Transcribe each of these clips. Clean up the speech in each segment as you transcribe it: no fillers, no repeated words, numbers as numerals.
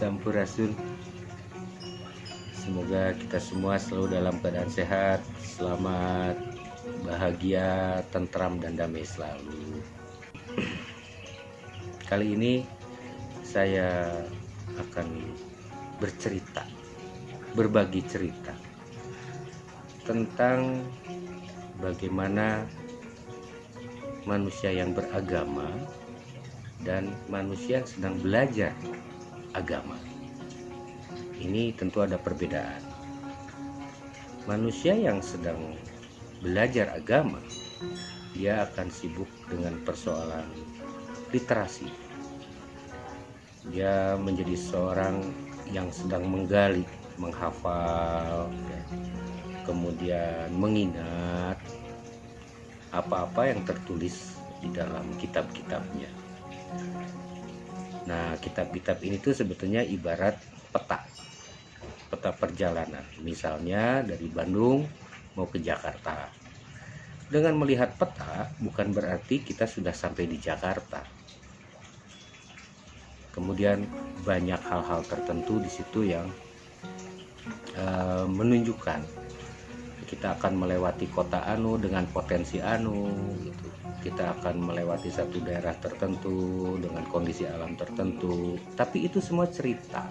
Sampurasun. Semoga kita semua selalu dalam keadaan sehat, selamat, bahagia, tentram, dan damai selalu. Kali ini saya akan bercerita, berbagi cerita tentang bagaimana manusia yang beragama dan manusia yang sedang belajar agama. Ini tentu ada perbedaan. Manusia yang sedang belajar agama, dia akan sibuk dengan persoalan literasi. Dia menjadi seorang yang sedang menggali, menghafal, kemudian mengingat apa-apa yang tertulis di dalam kitab-kitabnya. Nah, kitab-kitab ini tuh sebetulnya ibarat peta perjalanan. Misalnya dari Bandung mau ke Jakarta. Dengan melihat peta bukan berarti kita sudah sampai di Jakarta. Kemudian banyak hal-hal tertentu di situ yang menunjukkan kita akan melewati kota anu dengan potensi anu gitu. Kita akan melewati satu daerah tertentu dengan kondisi alam tertentu, tapi itu semua cerita.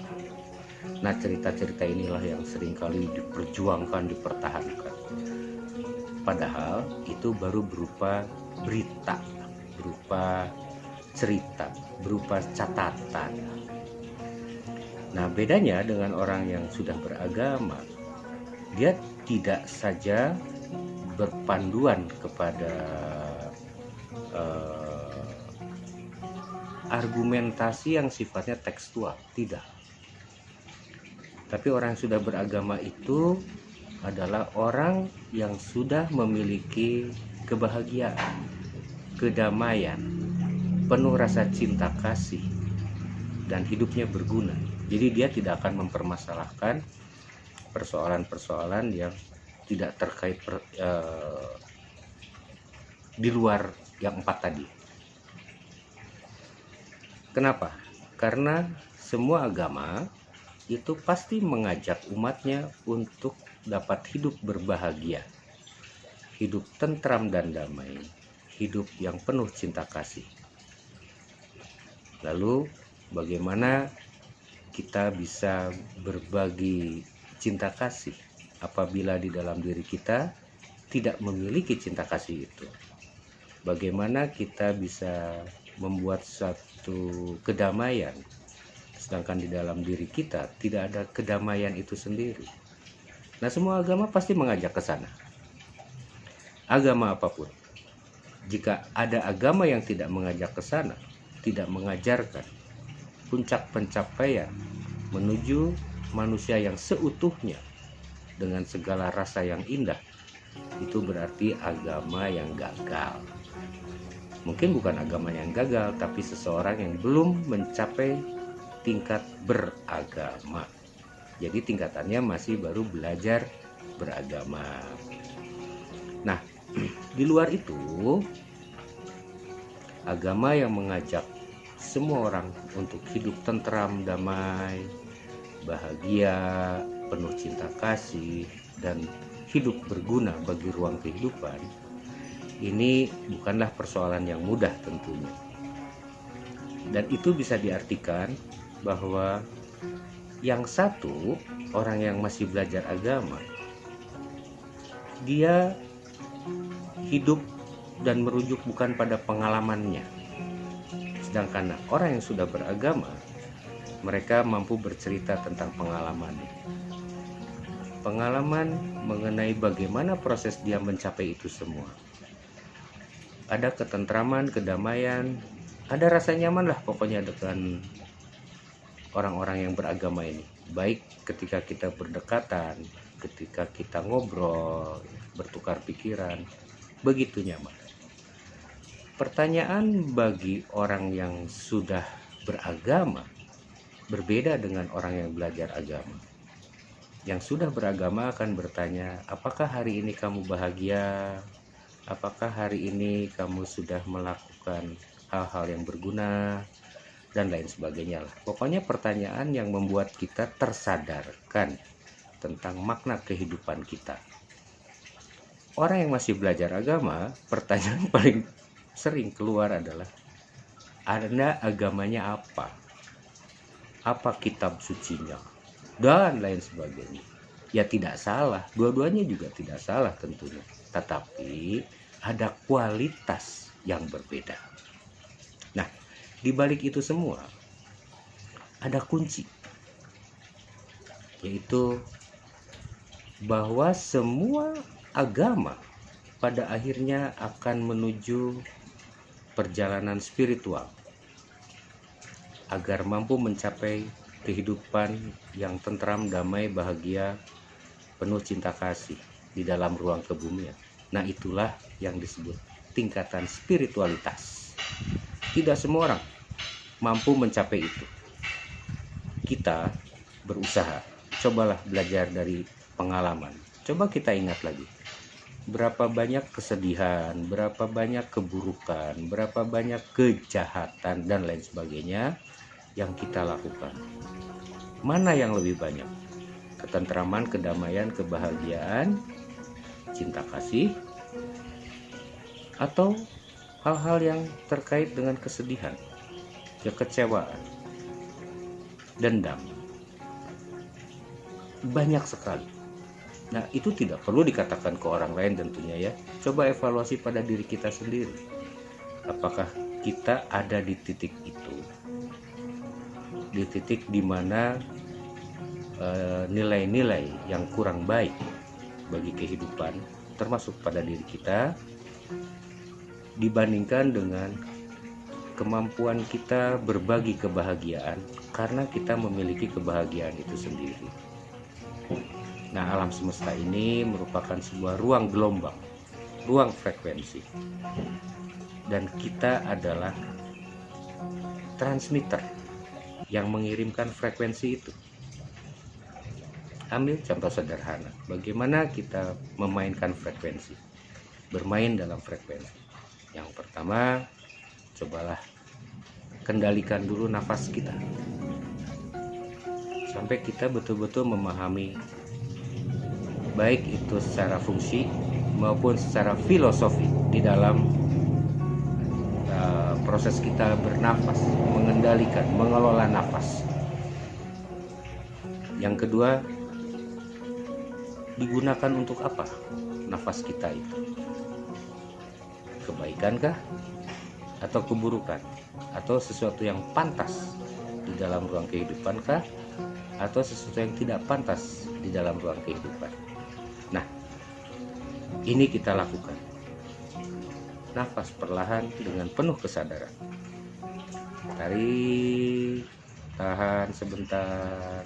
Nah, cerita-cerita inilah yang seringkali diperjuangkan, dipertahankan, padahal itu baru berupa berita, berupa cerita, berupa catatan. Nah, bedanya dengan orang yang sudah beragama, dia tidak saja berpanduan kepada argumentasi yang sifatnya tekstual, tidak. Tapi orang yang sudah beragama itu adalah orang yang sudah memiliki kebahagiaan, kedamaian, penuh rasa cinta kasih, dan hidupnya berguna. Jadi dia tidak akan mempermasalahkan persoalan-persoalan yang tidak terkait di luar yang 4 tadi. Kenapa? Karena semua agama itu pasti mengajak umatnya untuk dapat hidup berbahagia, hidup tentram dan damai, hidup yang penuh cinta kasih. Lalu bagaimana kita bisa berbagi cinta kasih apabila di dalam diri kita tidak memiliki cinta kasih itu? Bagaimana kita bisa membuat satu kedamaian sedangkan di dalam diri kita tidak ada kedamaian itu sendiri? Nah, semua agama pasti mengajak ke sana. Agama apapun. Jika ada agama yang tidak mengajak ke sana, tidak mengajarkan puncak pencapaian menuju manusia yang seutuhnya dengan segala rasa yang indah, itu berarti agama yang gagal. Mungkin bukan agama yang gagal, tapi seseorang yang belum mencapai tingkat beragama. Jadi tingkatannya masih baru belajar beragama. Nah, di luar itu, agama yang mengajak semua orang untuk hidup tentram, damai, bahagia, penuh cinta kasih, dan hidup berguna bagi ruang kehidupan, ini bukanlah persoalan yang mudah tentunya. Dan itu bisa diartikan bahwa yang satu, orang yang masih belajar agama, dia hidup dan merujuk bukan pada pengalamannya. Sedangkan orang yang sudah beragama, mereka mampu bercerita tentang pengalamannya. Pengalaman mengenai bagaimana proses dia mencapai itu semua. Ada ketentraman, kedamaian, ada rasa nyaman lah pokoknya dengan orang-orang yang beragama ini. Baik ketika kita berdekatan, ketika kita ngobrol, bertukar pikiran, begitu nyaman. Pertanyaan bagi orang yang sudah beragama berbeda dengan orang yang belajar agama. Yang sudah beragama akan bertanya, apakah hari ini kamu bahagia? Apakah hari ini kamu sudah melakukan hal-hal yang berguna? dan lain sebagainya lah. Pokoknya pertanyaan yang membuat kita tersadarkan tentang makna kehidupan kita. Orang yang masih belajar agama, pertanyaan paling sering keluar adalah, Anda agamanya apa? Apa kitab sucinya? Dan lain sebagainya. Ya tidak salah, dua-duanya juga tidak salah tentunya. Tetapi ada kualitas yang berbeda. Nah, di balik itu semua ada kunci, yaitu bahwa semua agama pada akhirnya akan menuju perjalanan spiritual agar mampu mencapai kehidupan yang tentram, damai, bahagia, penuh cinta kasih di dalam ruang kebumian. Nah, itulah yang disebut tingkatan spiritualitas. Tidak semua orang mampu mencapai itu. Kita berusaha. Cobalah belajar dari pengalaman. Coba kita ingat lagi. Berapa banyak kesedihan, berapa banyak keburukan, berapa banyak kejahatan dan lain sebagainya yang kita lakukan. Mana yang lebih banyak? Ketentraman, kedamaian, kebahagiaan, cinta kasih, atau hal-hal yang terkait dengan kesedihan, kekecewaan, dendam. Banyak sekali. Nah, itu tidak perlu dikatakan ke orang lain tentunya ya. Coba evaluasi pada diri kita sendiri. Apakah kita ada di titik itu? Di titik di mana nilai-nilai yang kurang baik bagi kehidupan, termasuk pada diri kita, dibandingkan dengan kemampuan kita berbagi kebahagiaan karena kita memiliki kebahagiaan itu sendiri. Nah, alam semesta ini merupakan sebuah ruang gelombang, ruang frekuensi, dan kita adalah transmitter yang mengirimkan frekuensi itu. Ambil contoh sederhana, bagaimana kita memainkan frekuensi, bermain dalam frekuensi. Yang pertama, cobalah kendalikan dulu nafas kita, sampai kita betul-betul memahami, baik itu secara fungsi maupun secara filosofi di dalam proses kita bernafas, mengendalikan, mengelola nafas. Yang kedua, digunakan untuk apa nafas kita itu? Kebaikankah atau keburukan? Atau sesuatu yang pantas di dalam ruang kehidupankah? Atau sesuatu yang tidak pantas di dalam ruang kehidupan? Nah, ini kita lakukan. Nafas perlahan dengan penuh kesadaran. Tarik, tahan sebentar,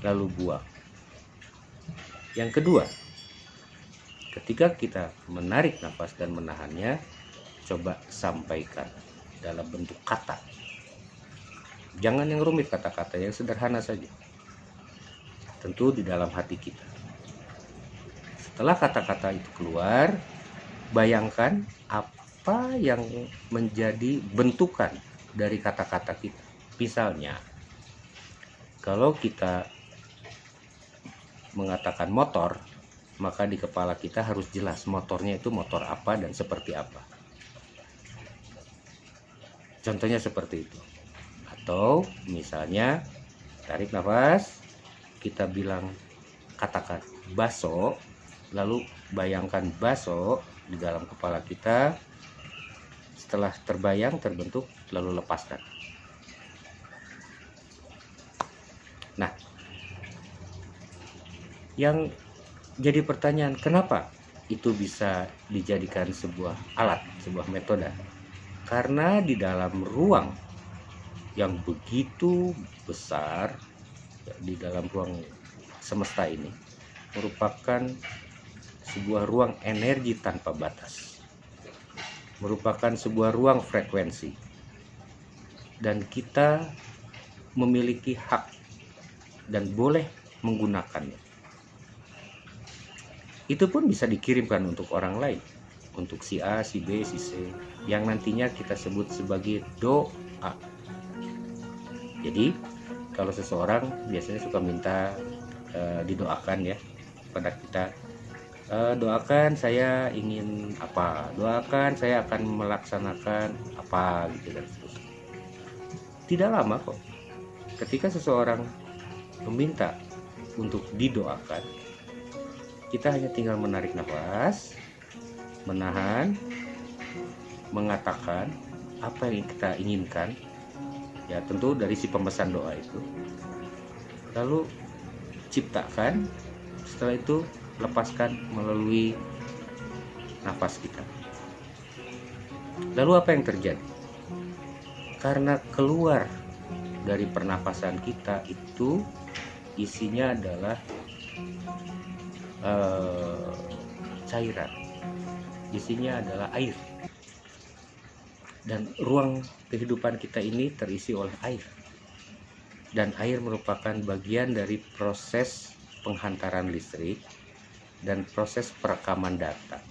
lalu buang. Yang kedua, ketika kita menarik nafas dan menahannya, coba sampaikan dalam bentuk kata. Jangan yang rumit kata-kata, yang sederhana saja. Tentu di dalam hati kita. Setelah kata-kata itu keluar, bayangkan apa yang menjadi bentukan dari kata-kata kita. Misalnya, kalau kita mengatakan motor, maka di kepala kita harus jelas motornya itu motor apa dan seperti apa. Contohnya seperti itu. Atau misalnya tarik nafas, kita bilang, katakan baso, lalu bayangkan baso di dalam kepala kita. Setelah terbayang, terbentuk, lalu lepaskan. Nah, yang jadi pertanyaan, kenapa itu bisa dijadikan sebuah alat, sebuah metode? Karena di dalam ruang yang begitu besar, di dalam ruang semesta ini, merupakan sebuah ruang energi tanpa batas, merupakan sebuah ruang frekuensi, dan kita memiliki hak dan boleh menggunakannya. Itu pun bisa dikirimkan untuk orang lain, untuk si A, si B, si C, yang nantinya kita sebut sebagai A. Jadi kalau seseorang biasanya suka minta didoakan ya pada kita, doakan saya ingin apa, doakan saya akan melaksanakan apa gitu dan seterusnya. Tidak lama kok ketika seseorang meminta untuk didoakan, kita hanya tinggal menarik nafas, menahan, mengatakan apa yang kita inginkan, ya tentu dari si pemesan doa itu, lalu ciptakan, setelah itu lepaskan melalui nafas kita. Lalu apa yang terjadi? Karena keluar dari pernafasan kita itu isinya adalah cairan, isinya adalah air, dan ruang kehidupan kita ini terisi oleh air, dan air merupakan bagian dari proses penghantaran listrik dan proses perekaman data.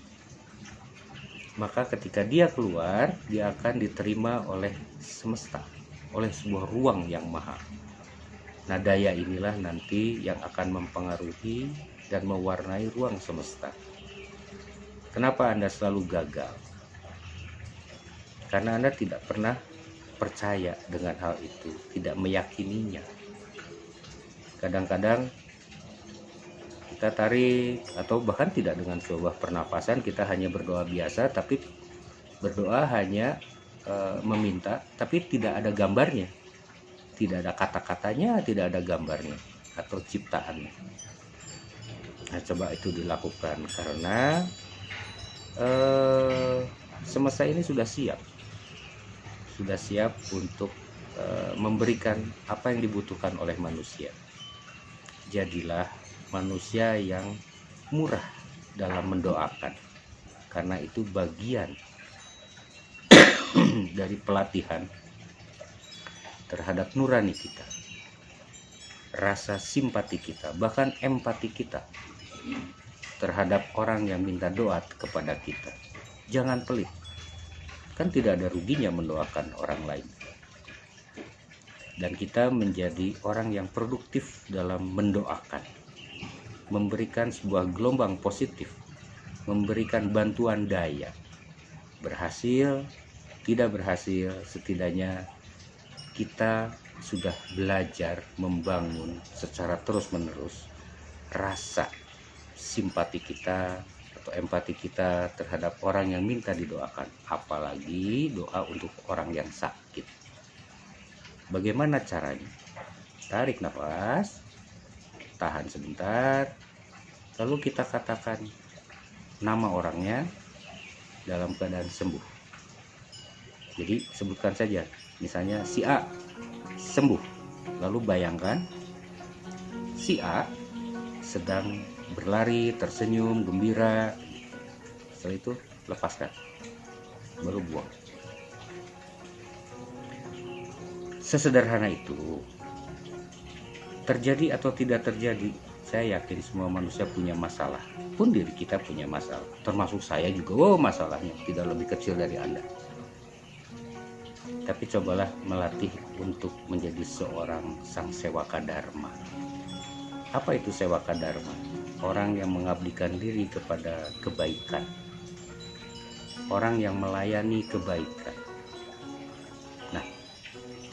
Maka ketika dia keluar, dia akan diterima oleh semesta, oleh sebuah ruang yang maha. Nah, daya inilah nanti yang akan mempengaruhi dan mewarnai ruang semesta. Kenapa Anda selalu gagal? Karena Anda tidak pernah percaya dengan hal itu, tidak meyakininya. Kadang-kadang kita tarik, atau bahkan tidak dengan sebuah pernapasan, kita hanya berdoa biasa, tapi berdoa hanya meminta, tapi tidak ada gambarnya, tidak ada kata-katanya, tidak ada gambarnya atau ciptaannya. Nah, coba itu dilakukan, karena semesta ini sudah siap untuk memberikan apa yang dibutuhkan oleh manusia. Jadilah manusia yang murah dalam mendoakan, karena itu bagian dari pelatihan terhadap nurani kita, rasa simpati kita, bahkan empati kita terhadap orang yang minta doa kepada kita. Jangan pelit, kan tidak ada ruginya mendoakan orang lain. Dan kita menjadi orang yang produktif dalam mendoakan, memberikan sebuah gelombang positif, memberikan bantuan daya. Berhasil, tidak berhasil, setidaknya kita sudah belajar membangun secara terus-menerus rasa simpati kita atau empati kita terhadap orang yang minta didoakan, apalagi doa untuk orang yang sakit. Bagaimana caranya? Tarik nafas, tahan sebentar, lalu kita katakan nama orangnya dalam keadaan sembuh. Jadi sebutkan saja, misalnya si A sembuh, lalu bayangkan si A sedang berlari, tersenyum, gembira. Setelah itu lepaskan, baru buang. Sesederhana itu. Terjadi atau tidak terjadi, saya yakin semua manusia punya masalah, pun diri kita punya masalah, termasuk saya juga. Masalahnya tidak lebih kecil dari Anda. Tapi cobalah melatih untuk menjadi seorang sang sewaka dharma. Apa itu sewaka dharma? Orang yang mengabdikan diri kepada kebaikan, orang yang melayani kebaikan. Nah,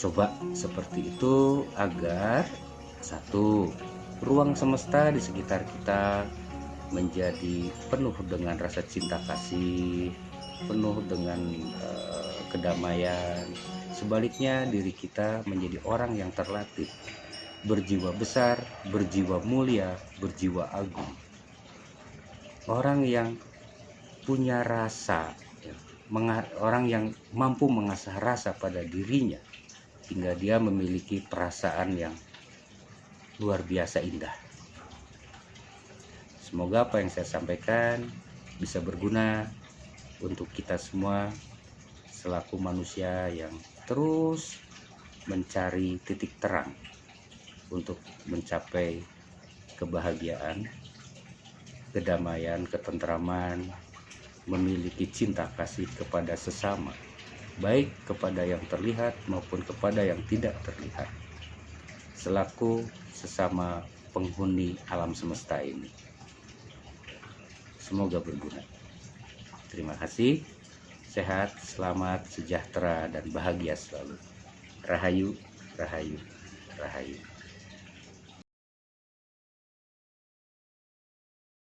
coba seperti itu agar satu, ruang semesta di sekitar kita menjadi penuh dengan rasa cinta kasih, penuh dengan kedamaian. Sebaliknya, diri kita menjadi orang yang terlatih, berjiwa besar, berjiwa mulia, berjiwa agung. Orang yang punya rasa, orang yang mampu mengasah rasa pada dirinya hingga dia memiliki perasaan yang luar biasa indah. Semoga apa yang saya sampaikan bisa berguna untuk kita semua selaku manusia yang terus mencari titik terang untuk mencapai kebahagiaan, kedamaian, ketentraman, memiliki cinta kasih kepada sesama, baik kepada yang terlihat maupun kepada yang tidak terlihat, selaku sesama penghuni alam semesta ini. Semoga berguna. Terima kasih. Sehat, selamat, sejahtera, dan bahagia selalu. Rahayu, rahayu, rahayu.